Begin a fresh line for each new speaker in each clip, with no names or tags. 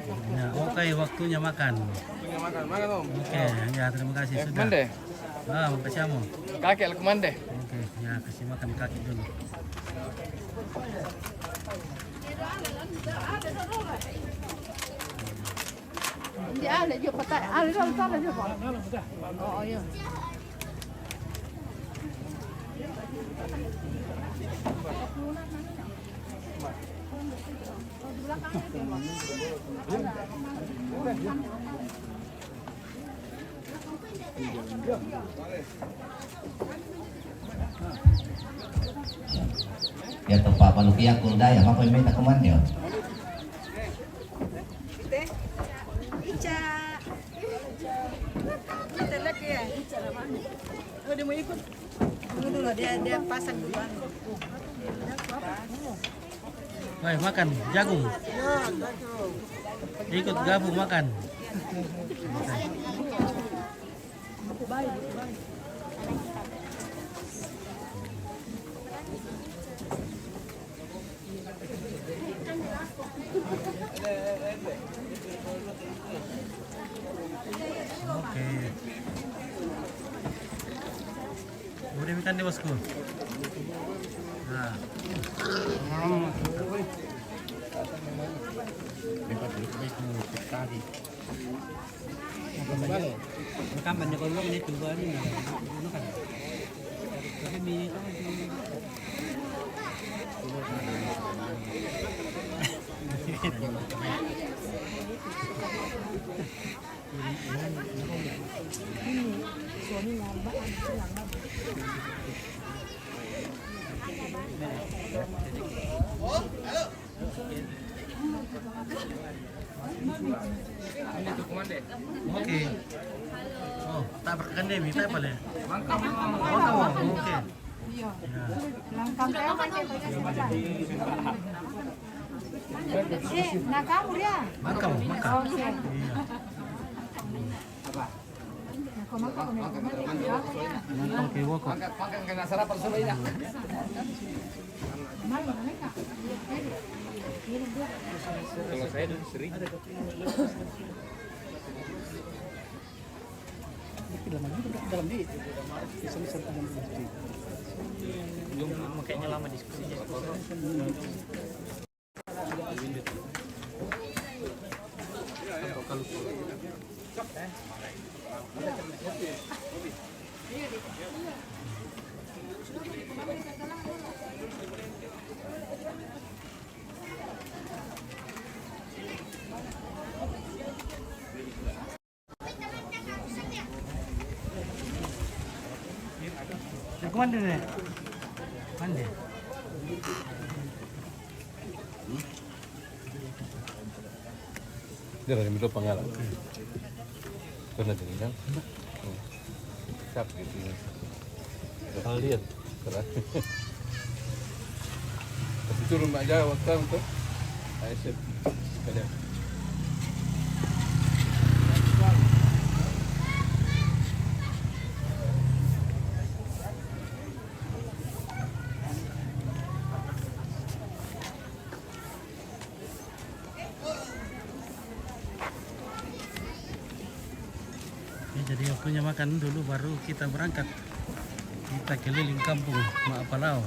Ya, oke, waktunya makan.
Makan Om.
Oke, ya terima kasih sudah.
Mande,
Makasih kamu.
kakek kemana?
Oke, ya kasih makan kaki dulu.
Dia ada juga patah, ada dalam sana juga. Oh iya.
Ya tepat panukia kuldai apa kau minta kemana ya?
Ica. Kita lagi ya. Oh dia mau ikut. Tunggu dulu dia pasang duluan.
Woi, makan jagung. Ikut gabung makan. Oke. Udah makan deh bosku. Nah. Makan banyak orang ini coba nih. Makan. Tapi mie
Suami ngambak silang.
Oke. Oh, tak berkan deh, minta apa le? Mangkam. Oke.
Iya. Langkang kayak apa nah kamu dia.
Mangkam.
Oke.
Iya. Mangkam kiwo kok.
Makan kena sarapan sama ini. Kalau saya dulu sering.
Dalam di belum makanya lama diskusinya. Kalau Kemana deh? Mana?
Dia ada minum pengalaman. Pernah jadi kan? Cap gitu. Kalau lihat, keras. Tapi turun aja waktu itu. Aisyah, ada.
Jadi waktunya makan dulu baru kita berangkat. Kita keliling kampung Mak Palau.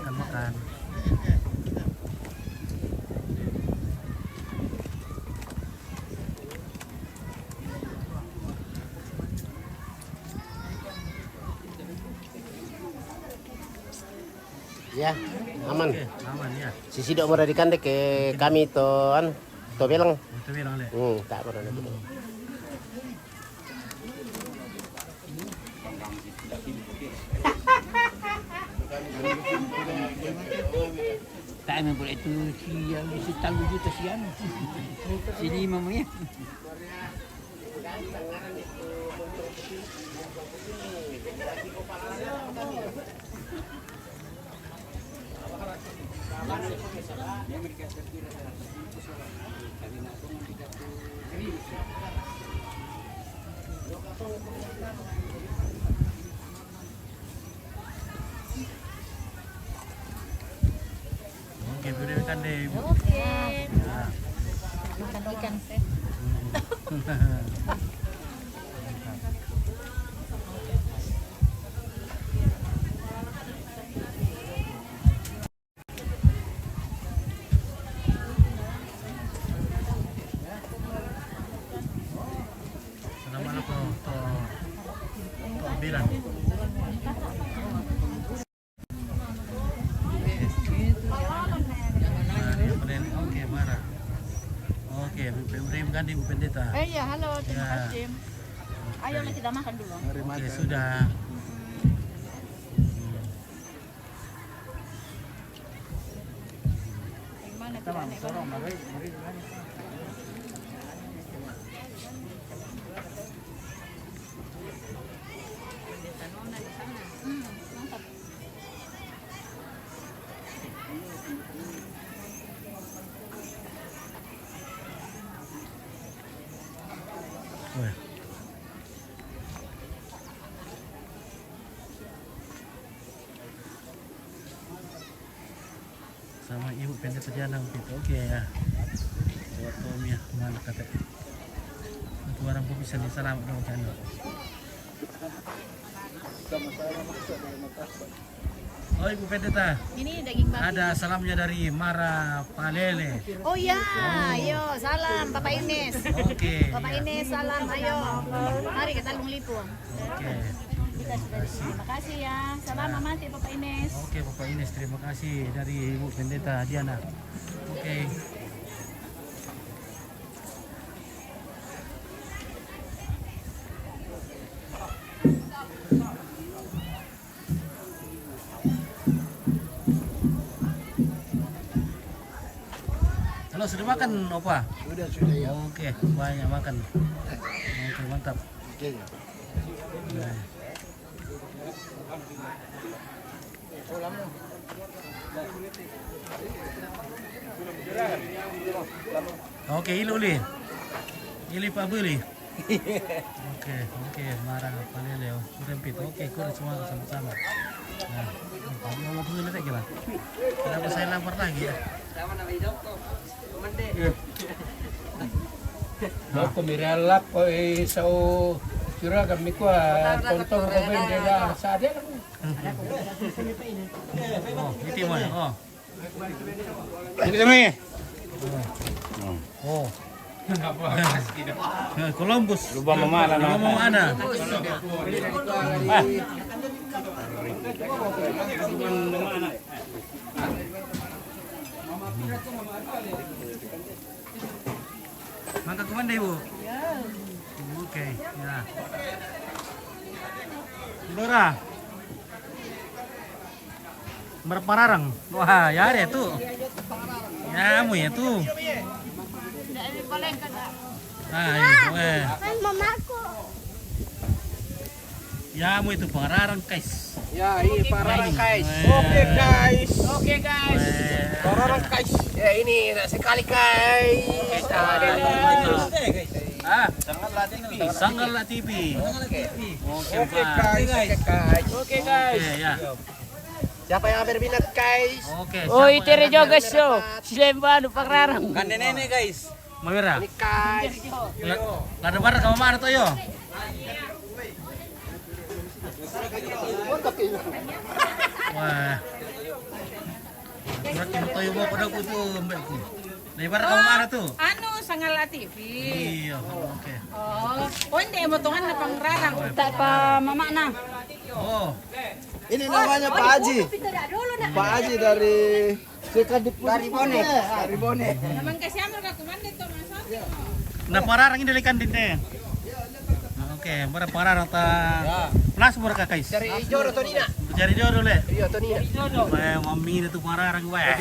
Makan.
Ya, aman.
Oke, aman ya.
Sisi dok meradikan deh ke kami to bilang.
Itu bilang le.
Tak pernah gitu.
Tak memang itu si yang di tahu juta sian. Sini mamanya.
Oke, berikan deh ibu.
Oke.
Nah.
Makan ikan.
Assalamualaikum to bilang. Oke, marah. Oke, berikan ganti Bu Pendeta.
Ya, halo, terima
Ya.
kasih. Ayo kita makan dulu.
Oke, sudah.
Gimana tuh aneh banget. Mantap.
Wah. Sama Ibu Pendeta Janang gitu. Oke ya. Buat Tommy ya, mana kata. Itu orang pun bisa disalam dong channel. Oh Ibu Pendeta,
Ini daging babi.
ada salamnya dari Mara Palele.
Oh ya, ayo salam Bapak Ines.
Oke.
Bapak
ya.
Ines salam, ayo. Mari kita Lipu.
Oke.
Kita sudah di sini. Terima kasih ya. Salam amati Bapak Ines.
Oke Bapak Ines, terima kasih dari Ibu Pendeta Diana. Oke. Halo, sudah makan Opa?
Sudah ya.
Oke, banyak makan. Oke, mantap.
Oke.
Nah. Oke, Ili. Ili Pak Beli. Oke, marah Palele. Rempit. Oke, kurang semua sama-sama. Nah, kamu mau beli lagi lah. Kenapa saya lapar lagi ya?
Doko miralap ko sa sura kami ko tonton ko ben dia sa dia.
Oh, itu mau ya? Oh.
Ini kami.
Oh. Columbus.
Lupa mamala
Lupa mau ada. Mangga kemana Ibu? Oke, ya. Dora. Berpararang. Wah, ya ada tuh. Ya, mu ya tuh. Ah, iya,
Mamaku.
ya mu itu pengarang guys.
Ya, ini parang guys.
Oke,
guys.
Oke guys.
Parang guys. Ya ini nak sekali guys.
Ah, Sanggala TV. Oke,
Oke guys.
Oke, ya.
Siapa yang berminat guys?
Oke.
Oh, itere juga show. Silemba nu pagrarang.
Mawira.
Ini guys.
Lada barat kamu mana tuh yo? Wah. Berat ini toyo bawa pada aku tuh mbakku. Lada barat kamu mana tuh?
Ano, Sanggala TV.
Iya, oke.
Oh, hindi mo tungan na pangrarang.
Tak pa mama na.
Oh,
Ini namanya Pak Haji. Pak Haji dari dari Bone. Dari Bone.
Naman kasi amor ka kumanda to masa.
nah pararang ini dilikan dinte. Nah, oke, berapa pararang ta? Pelas berapa guys?
Dari Joro Tonina.
Cari jodoh le.
Iya Tonina.
Wah, mami itu pararang wah.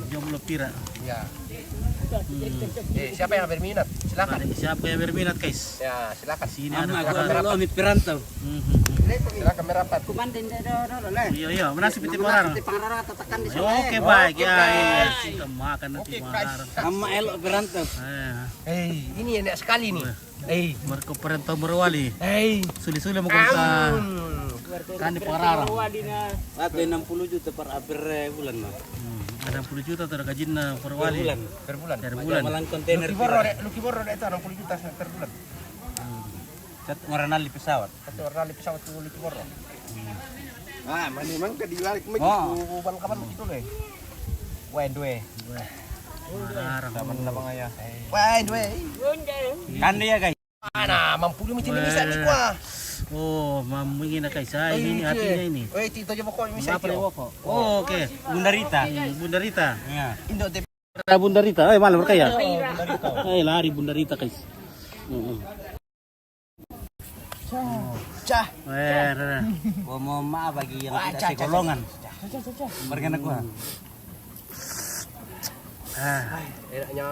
Jomblo pira.
Ya.
Siapa yang berminat? Silakan.
Siapa yang berminat guys?
Ya, silakan.
Sini ada
Amit perantau.
Silakan merapat.
Iya, mana sih piti parang? Oke baik ya, kita makan nanti parang.
Ama elok perantau.
Ini enak sekali nih.
Mereka perantau Morowali. Suli-suli mau kan di parang.
Ada 60 juta per bulan mah.
60 juta tuh gajian Morowali.
Per bulan.
Per bulan.
Malang kontainer.
Luki Borro itu 60 juta per bulan.
Orang di pesawat.
Satu orang di pesawat tuh Luki Borro.
Memang kedilalik
Bang kapan itu deh. Wen due.
Parang.
Ya. Wen due.
Kan dia guys.
Mana mampu dia macam bisa ni kuah.
Oh, mamingin na guys. Ini hatinya ini.
Tito aja pokoknya bisa.
Oh, oke.
Bunda Rita.
Bunda Rita.
Ya.
Indo teh.
Bunda Rita. Malam berkaya. Lari Bunda Rita guys.
Cah.
Mau maaf bagi yang tidak segolongan. Mereka gua.
Enaknya.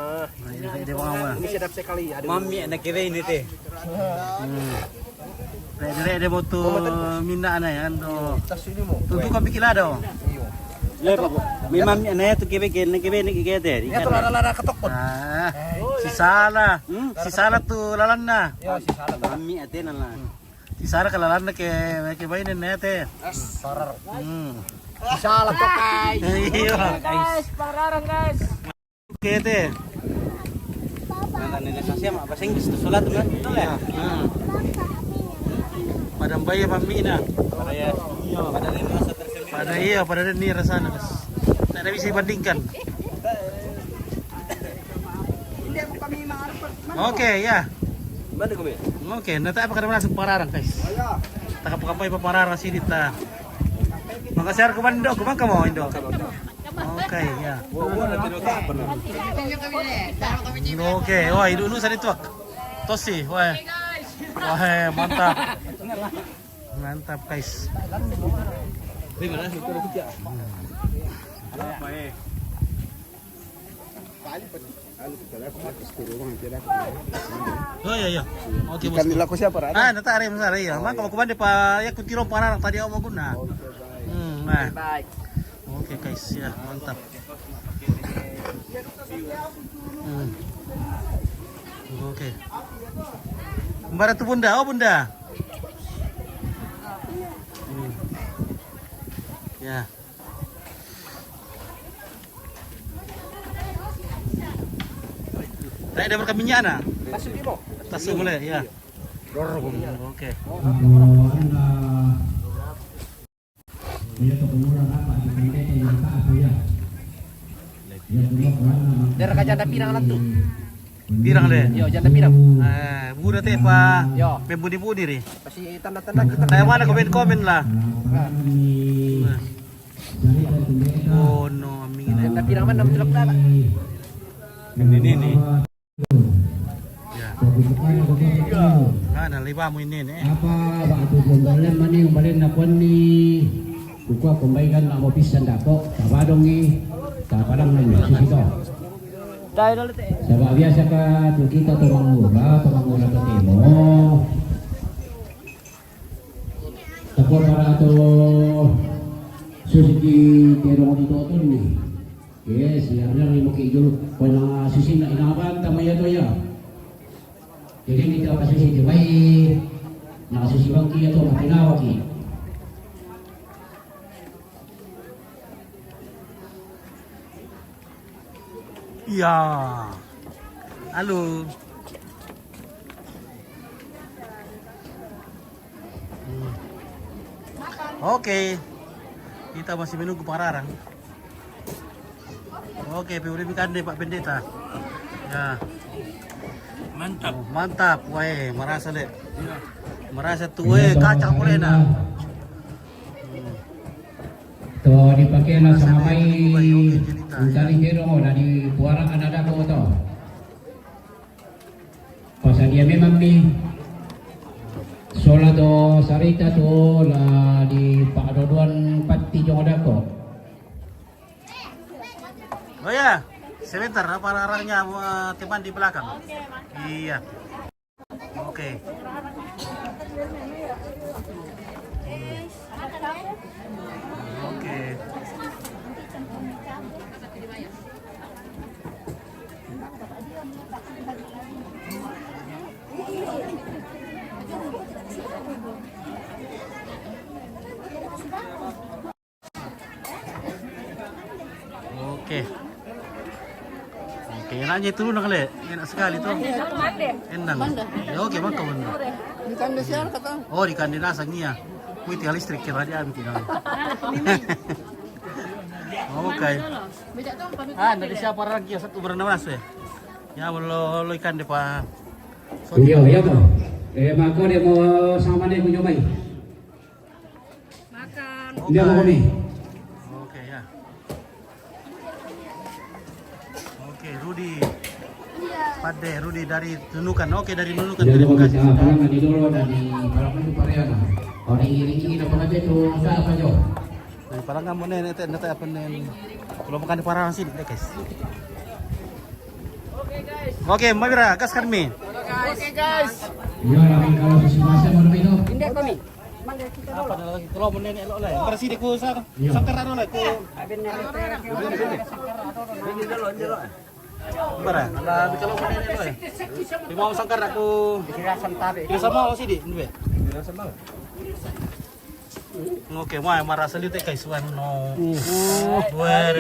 Ini
Ini sedap sekali. Aduh.
Mami anak kira ini teh.
Dia mau tuh minda na yan.
Tas ini mo.
Tutu ka pikilado.
May mami anak tu kira ni teh.
Ya tuh lara ketok pun.
Si Sala. Si Sala tuh lalan na.
Ya si salah.
Mami atin lah.
Si Sala kalalan na ke bainin na yate.
Sarar. Si salah to kay.
Iya.
Guys, pararang guys.
Kete.
Nanti nila sasya mak bahasa Inggris tu sulat tu kan. Betul ya?
Padang bayi mami na.
Padahal ini masa tersebut.
Pada ni rasa na. Tak ada bisa dibandingkan. Oke, ya.
Mana kami?
Oke, nanti apa kada masuk pararang guys. Tak apa-apa pa pararang sini ta. Makasih aku Indo, kumang kamu Indo. Oke, ya. Oke, wah itu dulu sa dito. Tosi, wah. Wah, mantap. Mantap guys. Oh iya. Oke, bos.
Kanila ko siya para.
Natari mo sa iya. Maka kumande pa ya kutiro pararang tadi ako maguna. Nah. Oke guys, ya mantap. Oke. Kembar tuh bunda, bunda. Ya. Tadi ada berkaminya na. Tas mulai, ya. Oke.
Daerah kajanda pirang lah tuh.
Pirang deh.
Yo janda pirang.
Buda teh pa.
Yo.
Pembudi-budi nih.
Pasti tanda-tanda kita.
Kayak mana komen-komen lah. Oh no, amingin na.
Janda pirang mana menjelak dah.
Ini.
Ya. Naliba mo ini nih.
Apa waktu pembalan mana yang balik nakon ni kukuha kumbaikan na mo pisan dako tabadong ni tapadang na sisito. Sa biasa ka kita tumangura ka temo. Tapos para to susi terong dito to ni. Yes, yang ni mo kijo wala susi na inaban tamaya to ya. Jadi kita pasti diwai nakasusi bangki atau makinawaki.
Iya. Halo. Oke. Kita masih menunggu pararang. Oke, pembeli kande Pak Pendeta. Ya.
Mantap.
Mantap, weh, merasa deh. Merasa tuh, kacang boleh na.
To dipakai na sa may kaligero mo na di puarang anada ko to. Pasadia memang ni sola do sarita to la di pakadoduan pati jong ada ko.
Oh ya, Sebentar, apa arahnya teman di belakang? Iya. Oke. Oke. Oke. Oke, enaknya itu dulu kali. Enak sekali tuh. Enak. Ya oke, maka benar.
Di kandasian kata.
Oh, di kandina sangnya. Wih, tinggal listrik kira dia ambil tidak. Oke. Dari siapa lagi ya satu bernama ya? Ya lo ikan deh Pak.
Iya, iya po. Mako dia mau sama dia punya mai.
Makan.
Dia mau kami.
Oke ya. Oke, Rudi. Pade, Rudi dari Nunukan. Oke, dari Nunukan.
Dia
Terima
mau
kasih.
bisa apa di dulu dari Parapan itu Pariana. Orang ini apa aja itu apa jo?
Nah, parang kamu nih, nanti apa nih? Kalau makan di parang sini, deh guys. Oke, Mbak Mira, gas kami.
Oke guys.
Iya, lagi kalau situasi mau itu.
Indah kami.
Apa lagi? Kalau mau nenek lo lah. Bersih di ku sangkar lo lah. Bara, ala kalau mau nenek lo. Di mau sangkar aku.
Dirasan tabe.
Di sama sih di, ini. Dirasan banget. Oke, mau marah sendiri teh guys, no.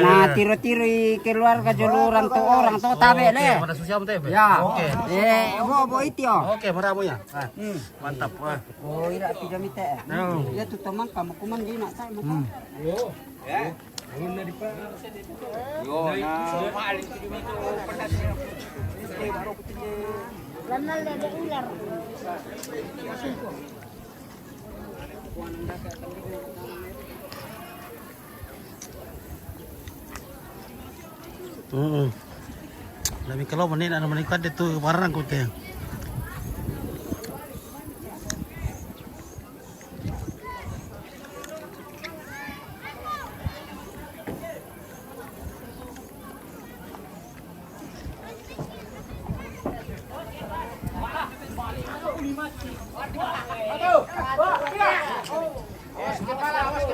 Nah, tiro-tiro keluarga juluran tuh orang tuh tabe le.
Mana susah teh?
Ya.
Oke.
Bo itu.
Oke, maramu ya. Mantap.
Oh, ira tidak mite. Ya tuh teman kamu kuman di nak tak maka. Ya.
Tapi kalau menin anu menikah itu warang ku teh.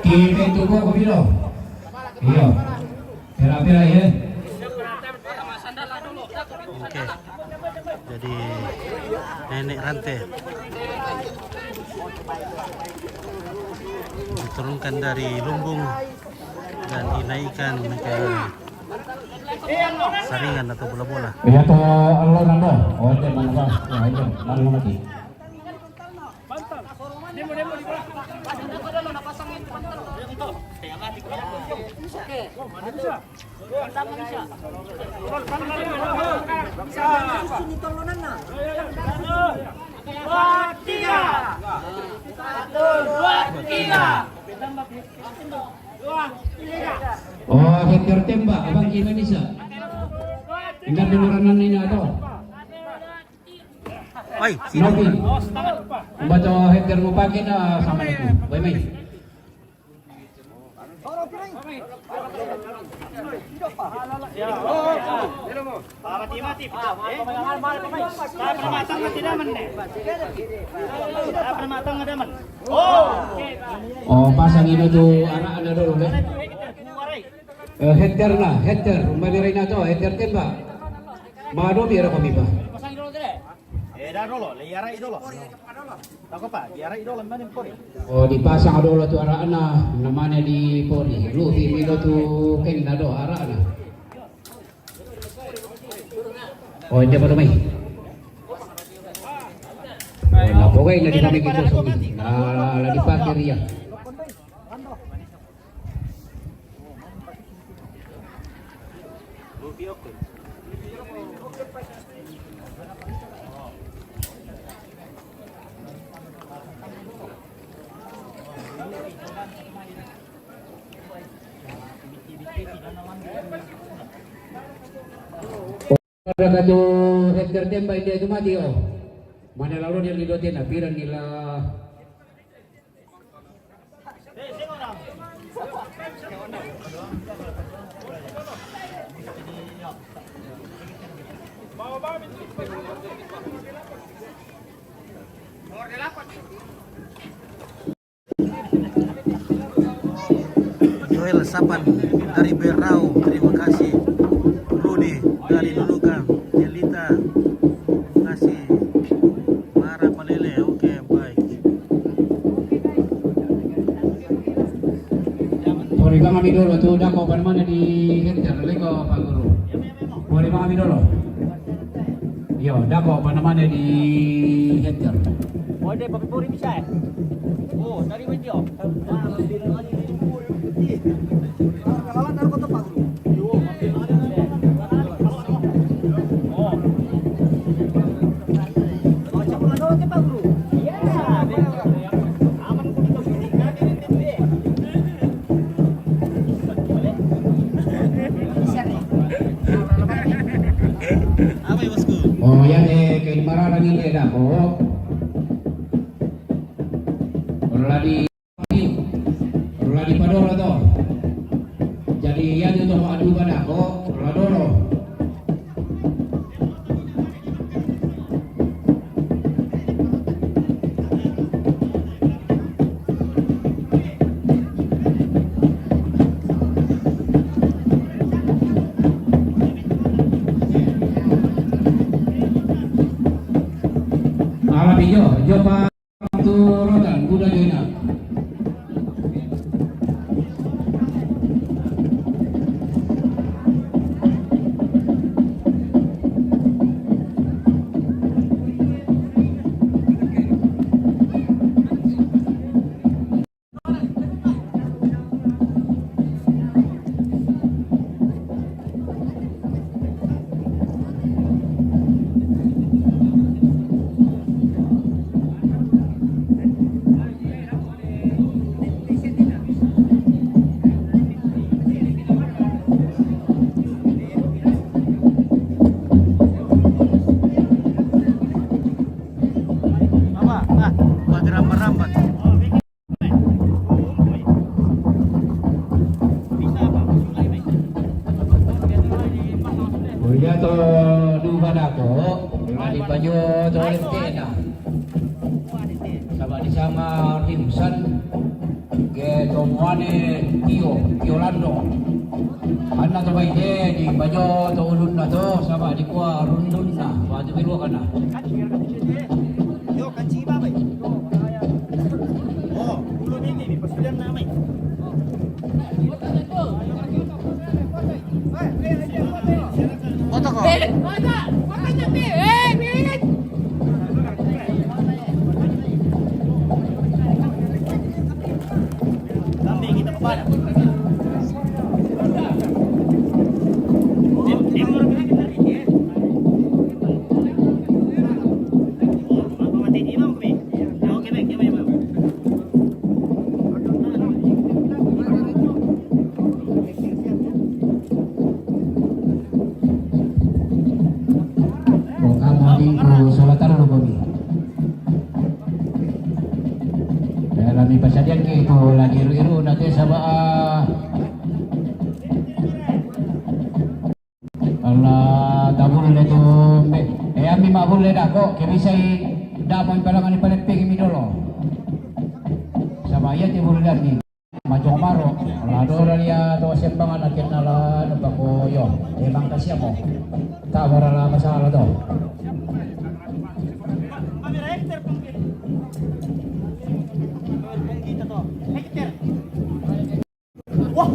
Kita itu kok kabilo. Iya. Pera-pera ya.
Oke. Jadi nenek rantai diturunkan dari lumbung dan dinaikkan ke saringan atau bola-bola.
Iya to Allah nando. Oh, itu mana Pak? Ya, itu mana lagi? Oh, hektar tembak abang Indonesia. Ingat dengaran ini atau?
Oi,
Nopi. Membaca hektar mau pakai dah sama itu. Baik-baik. Oh, pasang ini tuh anak-anak dulu kan? Hektar lah, hektar. Umpamanya rin na to, hektar tembak. Mado biro kami pa. Oh, dipasang dulu tuh anak-anak. Namanya di pori. Lu biro tuh kain na do anak-anak. Oh, hindi pa tumay. Nah, pokoknya di kami gitu sumi. Nah, di pakir ya. Ada kado hektar tembak dia itu mati oh. Mana lalu dia lidotin apiran nila.
Joel Sapan dari Berau, terima kasih. Rudy dari Nunukan, Jelita, terima kasih. Mara Palele, oke baik.
Boleh kami dulu tuh, dako pada mana di Hinter, lego Pak Guru. Boleh kami dulu. Yo, dako pada mana di Hinter.
Boleh pakai puri bisa ya? Oh, dari video.
Apa ya bosku?
Oh ya deh, kayak marah ini dako. Orla di Padoro to. Jadi yan itu adu badako, orla doro. Alabi yo pa turutan kuda joina.
Buat rambat-rambat.
Udah to du badako, di baju to lentena. Sama di sama Rimsan ke tomuane Tio Lando. Anak to baide di baju to ulun na to sama di kuah rundun na, baju biru kana.
Yo kanci ba bay? Oh, ulo ini pasudan na may.
Foto ko.
Kami kita papada.
Lami pasadian ke itu lagi iru nanti sama Allah tabul le tu ami mabul le dah kok kami sai dah mau palangan ni palet pergi mi dolo sama ya tibul lagi macam maro Allah dora dia to sembangan akin nala no bako yo emang kasih mo tak berala masalah do.
Wah,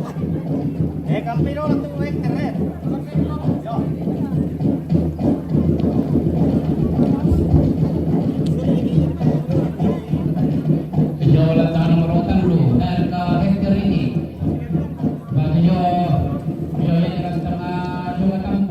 kampiro lang tuh hektar
Penjualan tanah merotan dulu dan ke hektar ini. Bagaimana yang setengah 2 tahun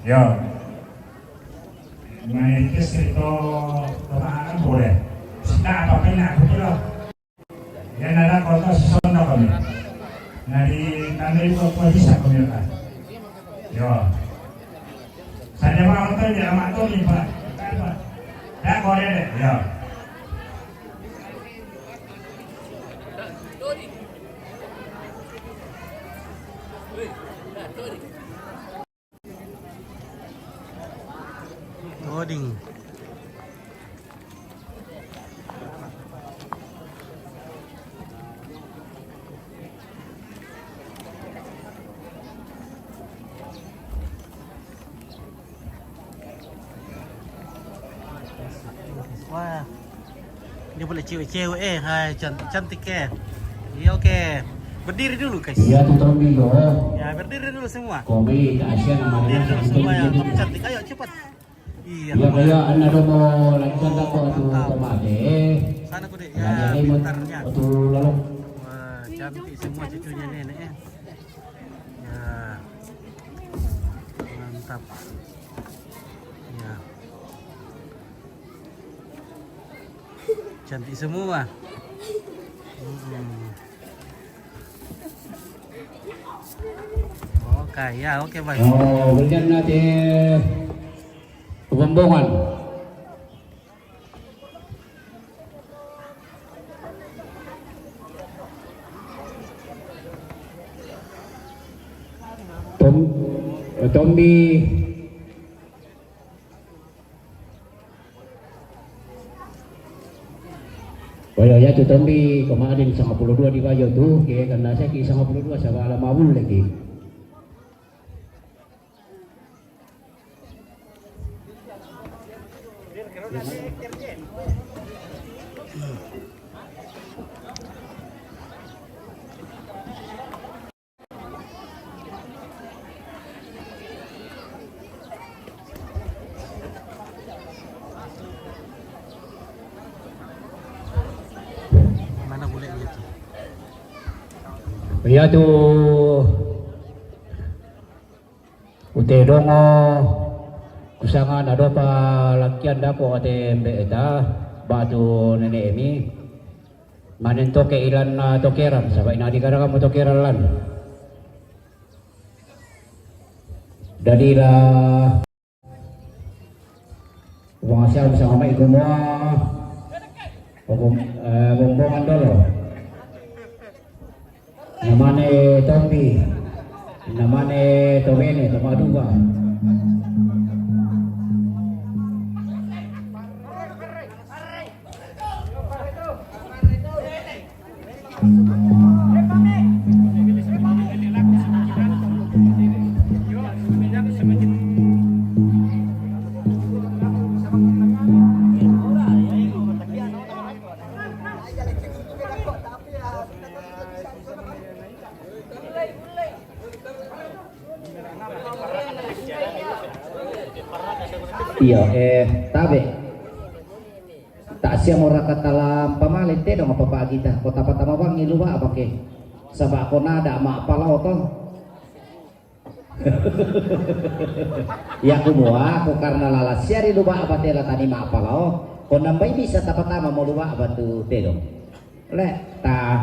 Yo. Manikis itu kan boleh. Kita apa nak betul? Yang ada kota sesono kami. Dari kami itu bisa kami kan. Yo. Saya mau tahu dia amat tahu ni Pak. Dah boleh deh. Yo.
Loading. Wah, dia boleh cewek-cewek hai cantik ya. Iya oke. Berdiri dulu guys.
Iya tuh Tommy loh.
Ya berdiri dulu semua.
Kobe ke Asia namanya.
Berdiri dulu semua yang cantik. Ayo cepat. Iya.
Iya kaya anda do mau lanjutkan tak kok tu kemade.
Sana ku dek. Ya pintarnya.
Tu lalu.
Wah cantik semua cucunya nenek ya. Ya. Mantap. Ya. Cantik semua. Oke ya, oke baik.
Oh, berjan nanti pembongan. Tombi Wayo ya tu Tombi kemarin 92 di Bayo tu, kaya kena saya ki 92 sama alam mabul lagi.
Mana bolehnya tu?
Ya tu utedongo kusangan ada pa lakian dako ate mbeta batu nenek emi manen toke ilan na tokeran sabay na di kada kamu tokeran lan dadila wong asal bisa ngamai kumua bombongan dolo namane Tombi namane Tomene Tomaduba iya tabe tak siya mo rakatalam pamalit te dong apa kita kota pertama bang iluwa apa ke sabak ko nada ma palaw to ya kumua ko karena lalas siya ri luwa apa te latani ma palaw ko nambay bisa tapatama mo luwa apa tu te dong le ta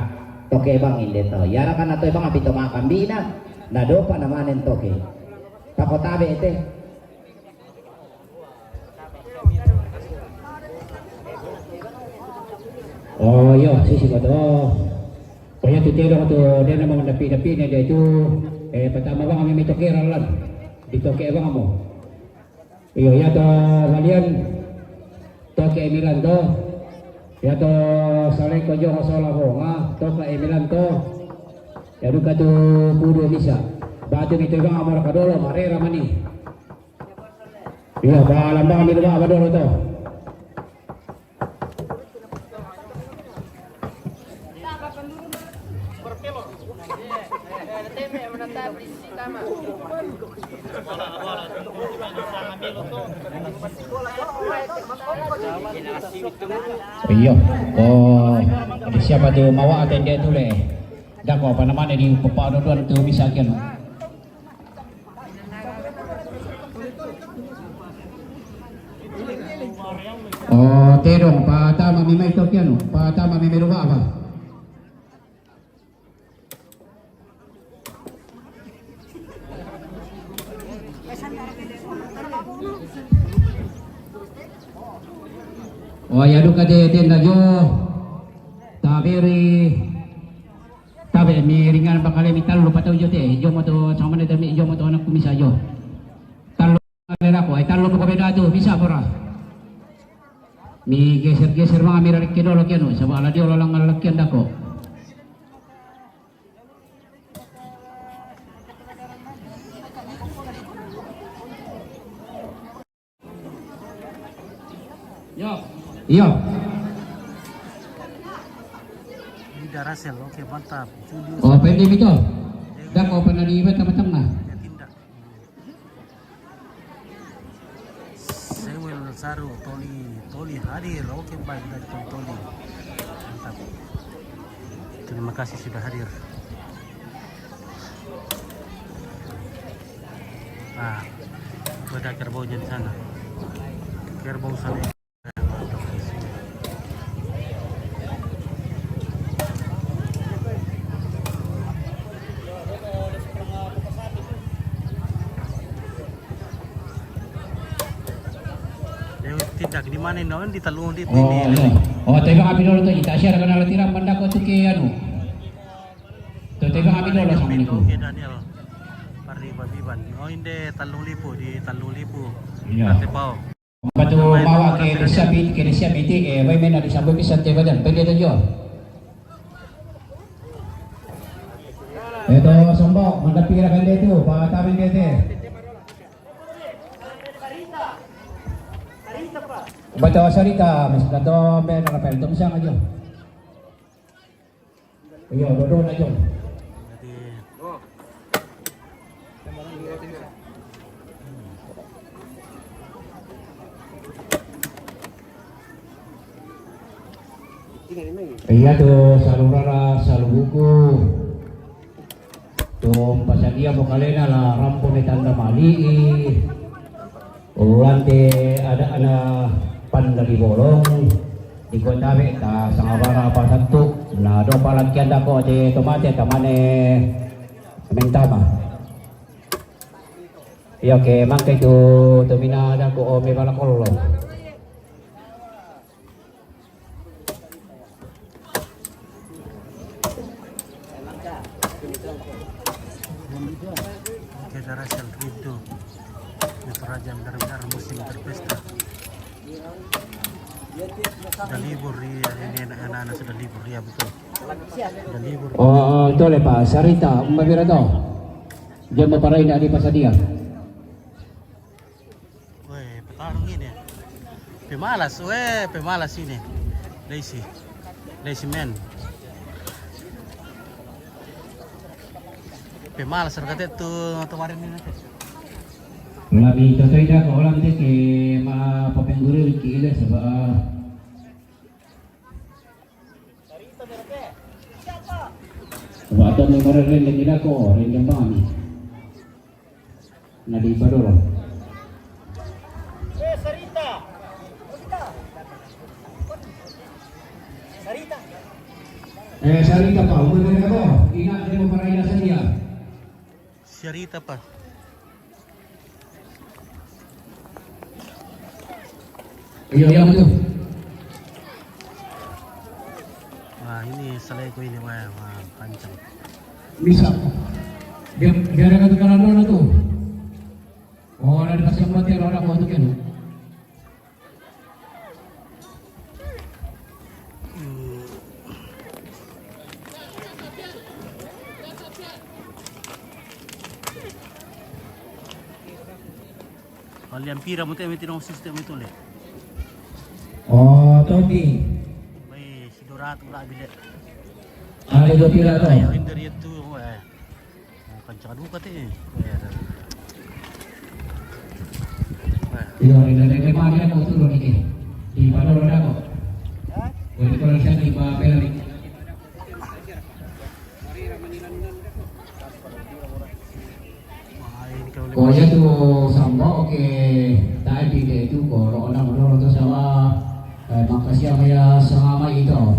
toke bang inde to yara kan ato bang apito makambina na do pa namanen toke tako tabe ite. Oh iya, sisi kata. Pokoknya tu tiada tu dia nama mendapi-dapi ni dia itu pertama bang kami tokeran lan. Ditoke bang kamu. Iya ya tu kalian toke Milan tu. Ya tu saling kerja masalah bonga, toke Milan tu. Ya duka tu pudu bisa. Batu itu bang amar kadolo mare ramani. Iya, balam bang ambil bang kadolo tu. Iya, oh, siapa tu mawa aten dia tu le. Dah kau apa nama ni di papa dua tu bisa kian. Oh, terong, patama may ito yan, patama may meron ba? Oh, ya ka din na yo. Tabi mi ringan bakal mi talo pa to yo te. Yo mo to sama na dami yo mo to anak kumisa yo. Talo na ko ay talo ko beda to bisa pora. Mi geser-geser mga mirarik kinolo kino sa bala di lang lalakyan dako. Iya.
Tidak Russell, oke mantap. Julius.
Oh, pwede ito. Dako panalibat na matang.
Ya tindak. Sewel Saru, Toli hadir. Oke baik dari Toli. Mantap. Terima kasih sudah hadir. Ah, ada kerbaunya di sana. Kerbau sana. Tindak di mana non di talung di
Oh, iya. Oh, tayo kami dulu to. Ita share ka na latira banda ko to kay ano. To tayo kami dulu sa kanila ko.
Oke Daniel. Pariban. Oh hindi talung lipo di talung lipo.
Iya.
Ate Pao.
Batu mawa kay Risha Biti may na di sabo bisan tayo dan. Pwede to yo. Ito sombok, mandapira kan dito, patamin dito. Baca sarita, mas kato may nakapel to siya ngayon. Iyo, dodo na 'yon. Iya tuh salurara salubuku. Tuh pasadia mo kalena la rampo ni tanda mali. Ulante ada pandali bolong di kota ta sangabara pa satu na do palagyan dako di tomate tamane mentama iya ke mangke tu tumina dako o me balakolo
Oke Darasel Rindu itu raja benar-benar musim berpesta. Sudah libur ya, ini anak-anak sudah libur ya betul. Sudah libur.
oh itu le Pak Sarita umbira to jam para ina di pasadia
Weh, petarung ini. Pemalas ini. Lazy man. Pemalas terkait tuh kemarin ini.
Labi totoy da ko lang te ke mapapengguro ki ila sa ba Bata may mararil na nila ko rin ng mami naliba doon Sarita pa, umunin ako ingat mo para ina sa niya
Sarita pa.
Iya betul.
Wah ini selego ini wah panjang.
Bisa. Biar ada katakan dulu tuh. Oh, ada kasih mati orang waktu kan.
Kalian pira mo tayo tinong sistem itu le.
Oh, Tony.
Baik, si Dorat ulah bilet.
Ada dua pila tuh.
Ayo dari itu wah. Kencang buka teh.
Iya, dari mana aku turun ini? Di mana orang aku? Boleh kalau saya di Papel. Oh ya tuh sama oke tadi deh itu kalau orang tuh sama makasih kaya sa ama ito.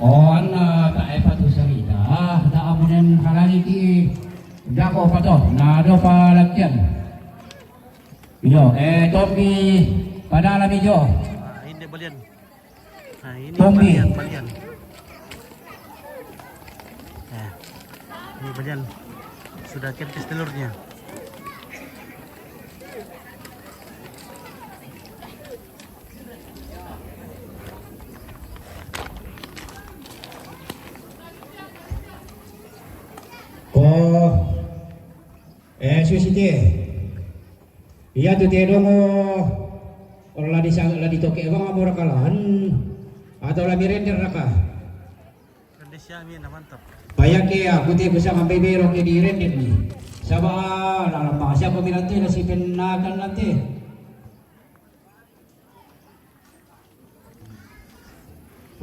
On tae pa to sa rita. Daamunan halali ti dako pa to. Nado pa lagyan. Yo, topi padala medyo.
Hindi balian. Ini
Tommy.
balian. Ini balian. Sudah kertas telurnya.
Susite. Iya tu tiado mo orang ladi toke bang amor kalan atau lagi render raka.
Kondisi amin mantap.
Bayak ya aku ti bisa ngambil bero ke di render ni. Sabah dalam bahasa peminatnya nasi penakan nanti.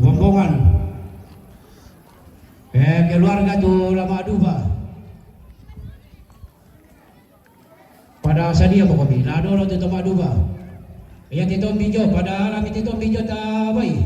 Bombongan. Keluarga tu lama aduba. Pada sadia mo kami, nado lo tito maduba. Iya tito bijo, pada alami tito bijo ta bay.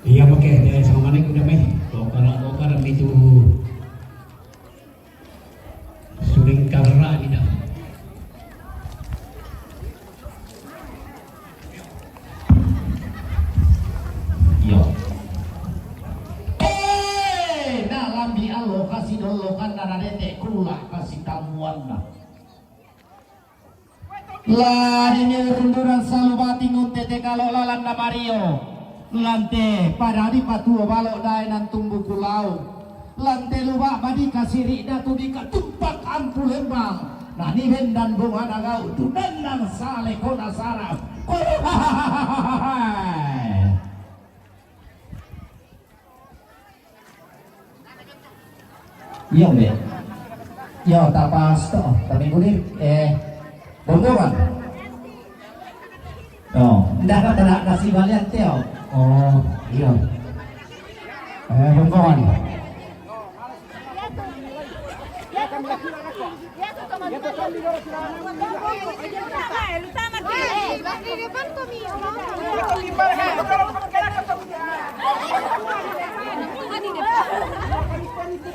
Iya pakai deh sama mana udah meh. Kokar itu suling karena tidak. Yo. Dalam di alokasi dolokan dan adete kula kasih kamuan lah. Lah ini runduran salubati nguntete kalau lalanda Mario. Lante padari patuo balok dai nan tumbuh kulau lante luwak badi kasiri datu di ketumpak ampu lembang nani hendan bunga nagau tunan nang sale kona sarap iya be yo tapas to tapi kulit bombongan oh ndak ada nasi balian teo. Oh, iya. Bombongan.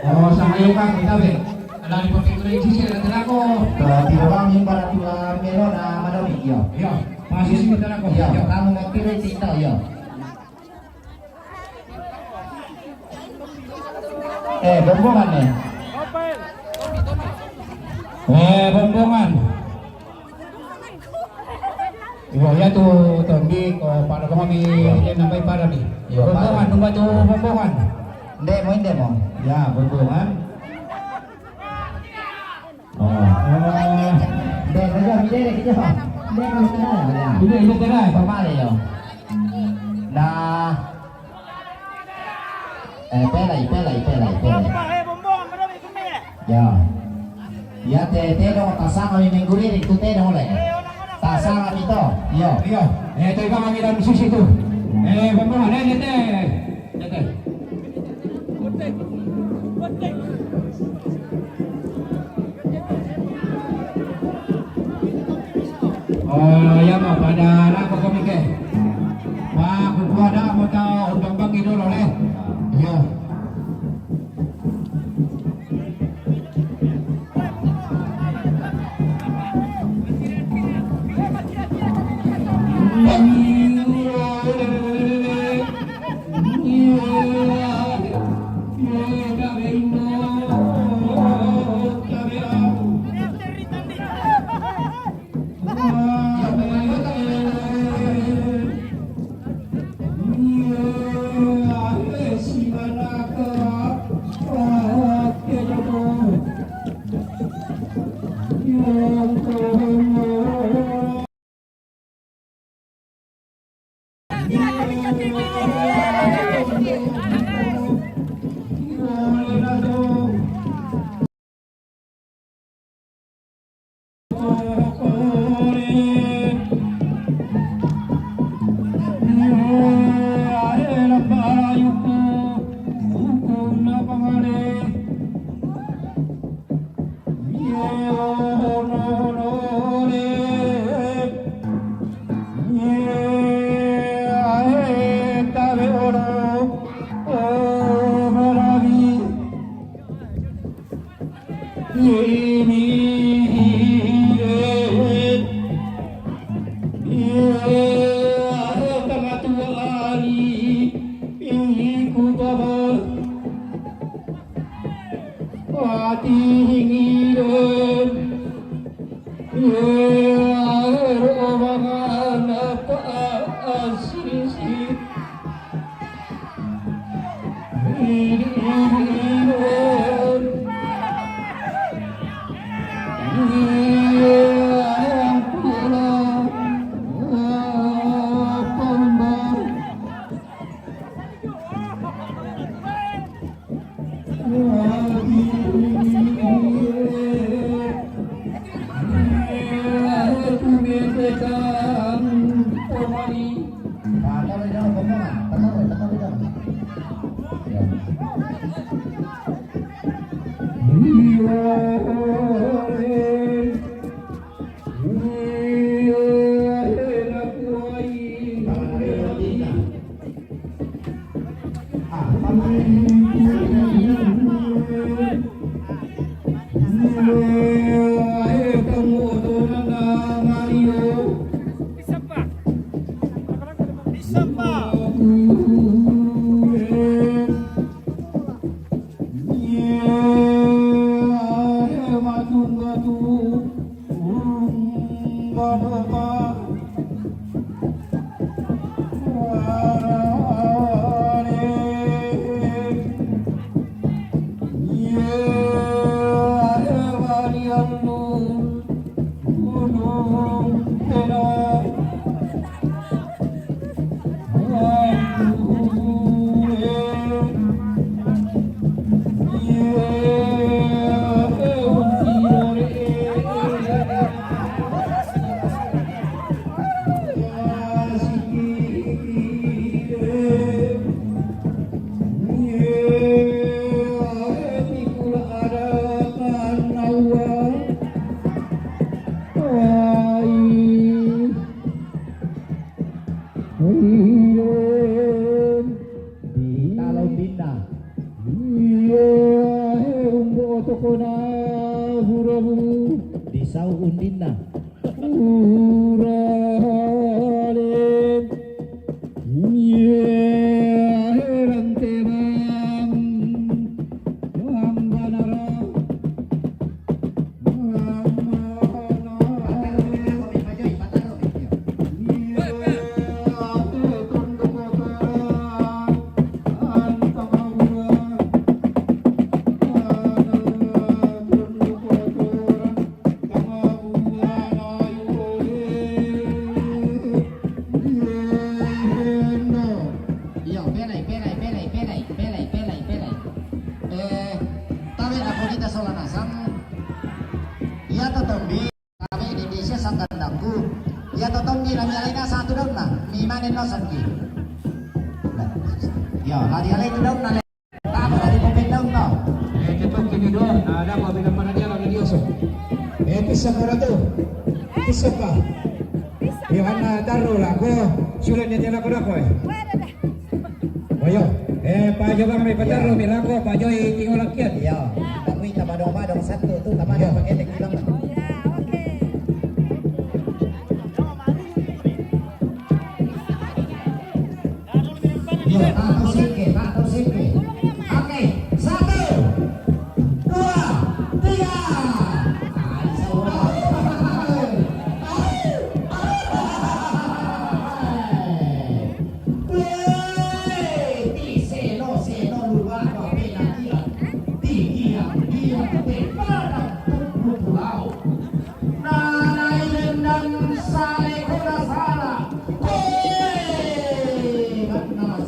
Oh, sama yung kang kita be. Alali po kay kulay sisi na ako. Tibawang yung para tula mero na madami. Iya. Iya. Masih sisi na ako. Iya. Kamu mau pilih tita iya. Bombongan nih. Bombongan. Ibu ya tuh Tombi ko para kami dia nampai para nih. Bombongan numba tuh bombongan. Demo. Ya, bombongan. Oh. Demo aja mide kita. Demo sana. Ini kena pamale yo. Nah. Pelai. Ya. Ya te dong tasang kami mengguri itu te dong le. Tasang kami to. Iya. Itu ikan kami dalam sushi itu. Bombongan te. Oh ya mah pada aku kami ke. Pak kuku ada mau tahu untuk bagi dulu le. Iya.
Yeah.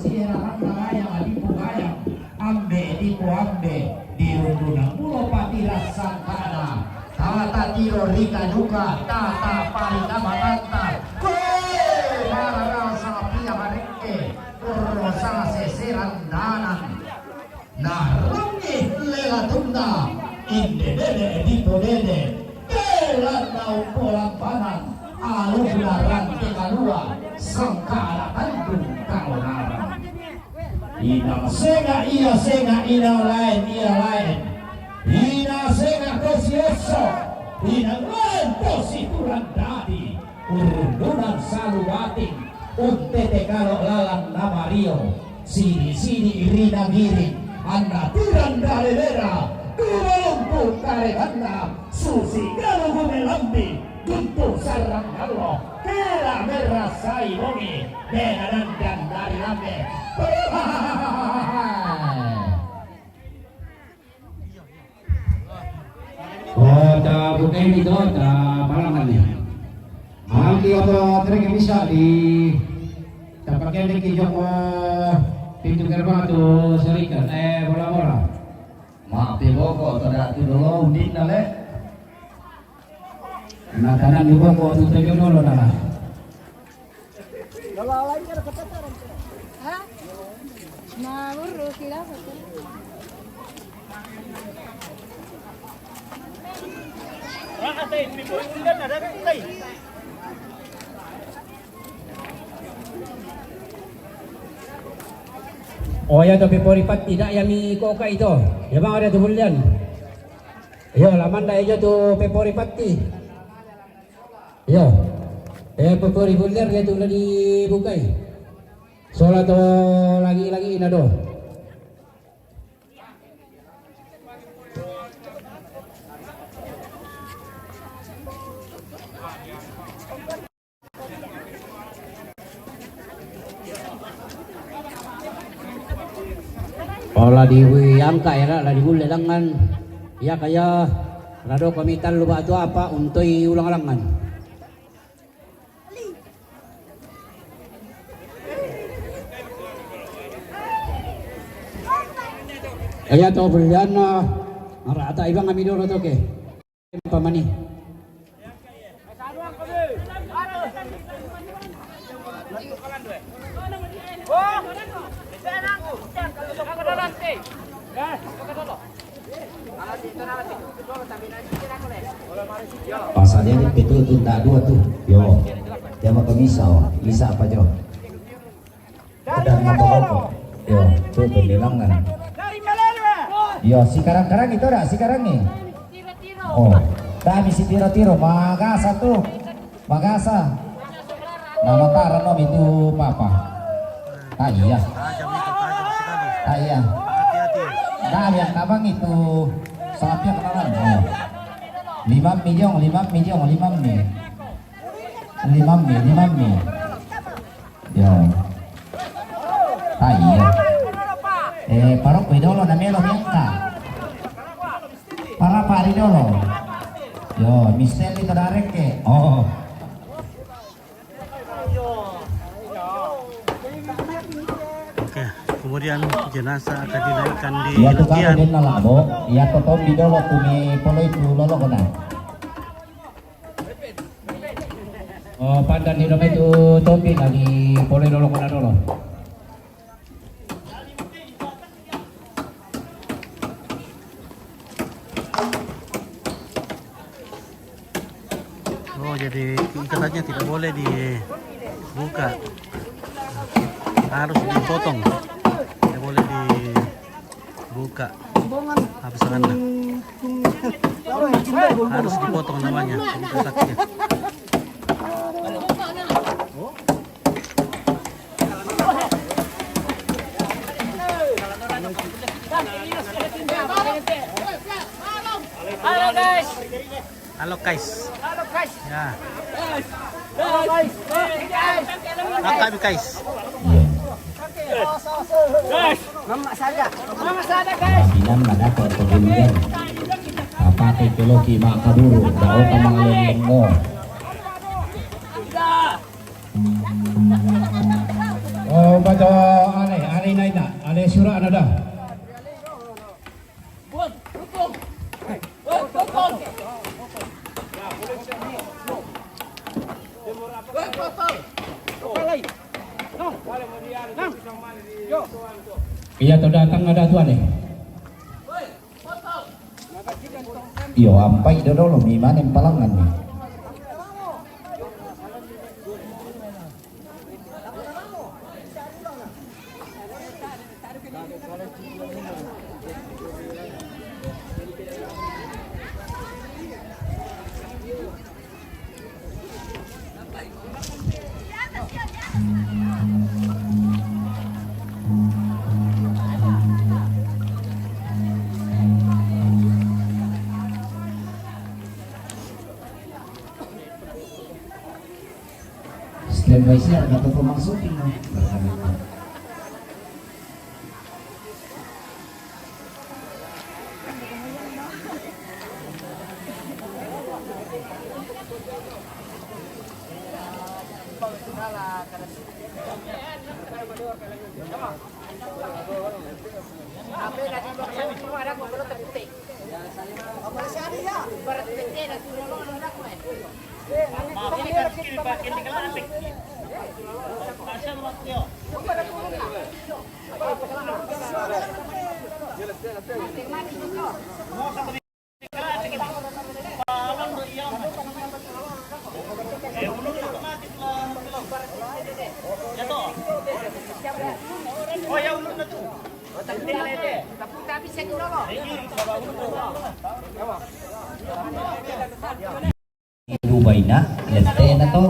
sira raya adipu ayam ambe dipu ambe dirundunang pulo patira sangkana tata tiro rika duka tata parika matanta marara sapia mareke rosa seseran danan nah rungi lela tunda inde dede dipo dede lela dau polang panan alumna rantai kalua sangkana Bandung kaunara inang senga ina lain ina senga kosioso ina lain posituran dadi urundunan saluwating untete kalau lalang nama Rio sini irina giring anda tiran dalelera lumpur kare anda susi kalau gumelambi guntur sarang Allah kera merasai bongi benaran dan dari lambe ta bukan itu ta palangan ni ang kioto terke bisa di tapaknya di kijoko pintu gerbang tu serikat bola
Maaf ya boko, tidak dulu undin nale.
nah kanan di boko tu tujuh dulu dah
Ha? Mawur kila satu.
oh ya tapi poripat tidak yang koka itu ya bang ada tu bulan yo laman dah aja tu pepori-pati yo pepori bulan dia tu lagi bukai soalnya tu lagi ina do Olah di angka ya lah di bulan langan ya kaya rado komitan lupa tu apa untuk ulang langan kaya to bulan rata ibang kami dulu to ke pamani
Pasalnya di itu tunda dua tuh. Yo, dia mau kemisau, bisa apa jo? Dan apa apa? Yo, tuh pembilangan. Yo, si karang-karang itu dah, si karang nih. Oh, kami si tiro-tiro, magasa tuh, magasa. Nama karang om itu papa. Ah iya, ah iya. Nah yang abang itu sapinya kenalan. Oh. 5 million. Ya. Ah iya. Parok dolo na melo ka. Para pari dolo. Yo, misel itu darek ke. Oh.
Oke, kemudian jenazah akan dinaikkan di
Iya tuh
Legian.
kalau din nalabo, iya to tom di dolo kumi polo itu lolo ko na.
oh pandan di dalam itu topi lagi boleh dolo kena dolo
Oh, jadi ikatannya tidak boleh dibuka, harus dipotong, tidak boleh dibuka. Habis anda harus dipotong namanya ikatannya.
Halo guys.
Halo guys. Ya.
Halo guys.
Kami guys.
Mama sada guys.
Bilang ada ko to bulan. Apa teknologi makaburu, dao ka mga lengmo.
oh bato suraan ada. Iya tuh datang ada tuan nih.
Iyo ampai dodolo miman yang palangan nih. Standby siap atau pemasukin. Dubai na, lente na to.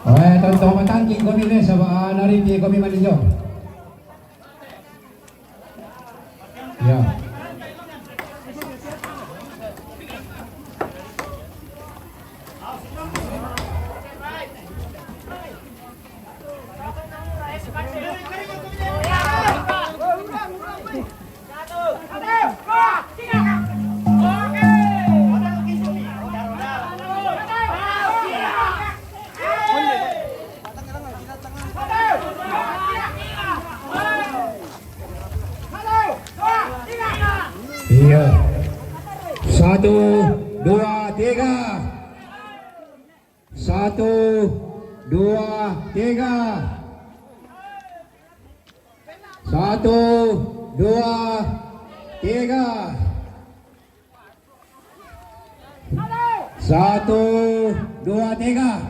Oke, teman-teman tangking kami ini sama nariti kami maninyo. Ya. Iya. 1, 2, 3. 1, 2, 3. 1, 2, 3. 1, 2, 3.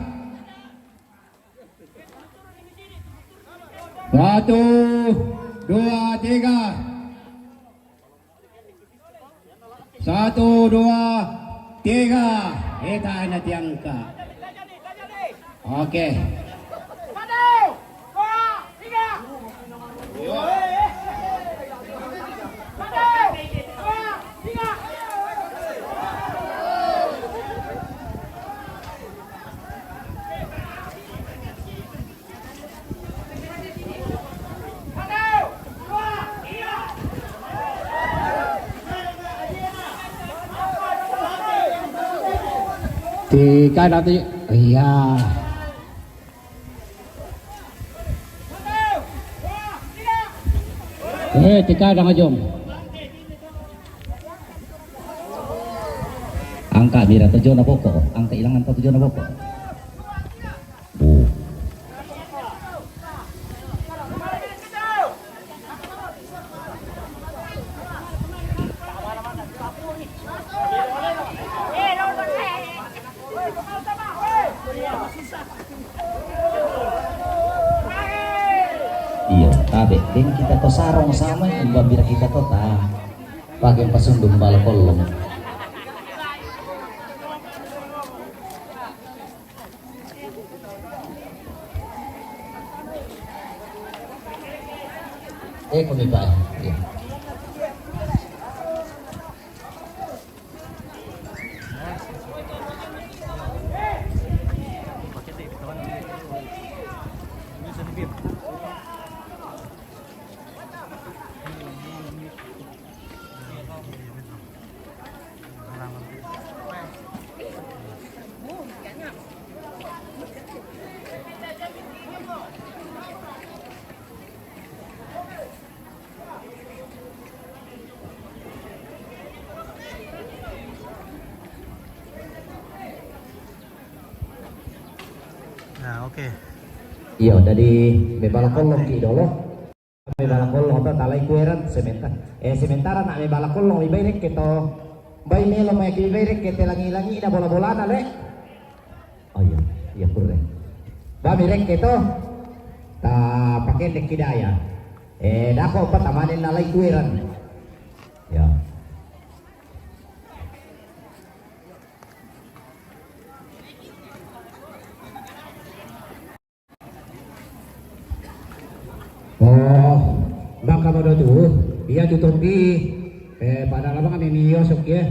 1, 2, 3. 1, 2, 3. Kita na tiangka. Oke.
1, 2, 3. 1, 2, 3.
Tiga nanti. Iya. Tiga dah ngajum.
Angka dira tujuh na pokok, angka ilangan pa tujuh na pokok. Iya, tabe, dan kita to sarong sama yang babira kita to ta, pakai pasundung bal kolong. Kami pa.
Oke.
Iya, dari Bebalakolong ki dolo. Bebalakolong to talay kueran sementara nak Bebalakolong ibairek keto. Bay melo may ibairek kete langi-langi na bola-bola na le. Oh iya, iya pure. Ba mirek keto. Ta pakai dek kidaya. Dako pa tamanin na lay kueran. Ya. Oh, baka mo tuh, iya tutup di, pada lama kami miyosok ya.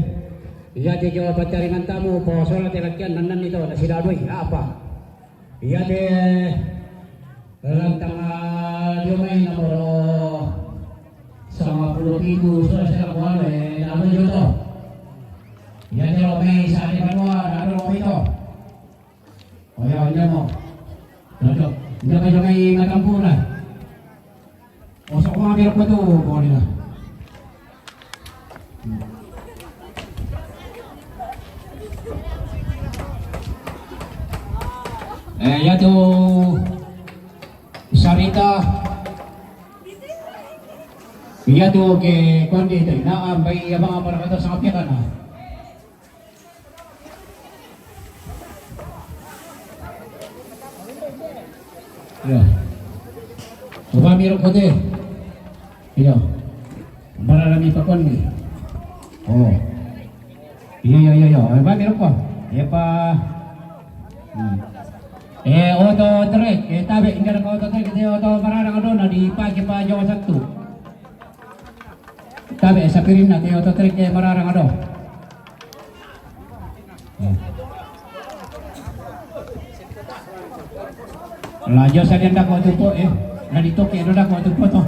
Iya di Jawa Pacariman tamu, po solat elakyan nanan itu, nasi dadoy, apa? Iya di lantang diomay nomor 50,000 sudah saya kuala, namun jodoh. Iya di omay sa ating kanwa, naroon mo ito. O ya, hindi mo. Jodoh, hindi ka may matampunan. O sa kumamir ko ito, buwan na. Ya tu sarita. Ya tu ke kondi itu. Na bay abang apa kata sa kapya na. Ya. Kumamir ko ito. Iya, marami pa kon ni. Oh, iya. Ba meron ko? Iya pa. Auto trek. Tabi hindi na auto trek. Kasi auto mararang doon na di pagi pa Jawa Sakto. Tabi sa pirin na auto trek mararang doon. Lajo sa diyan ko tupo Nadito kaya doon ako tupo to.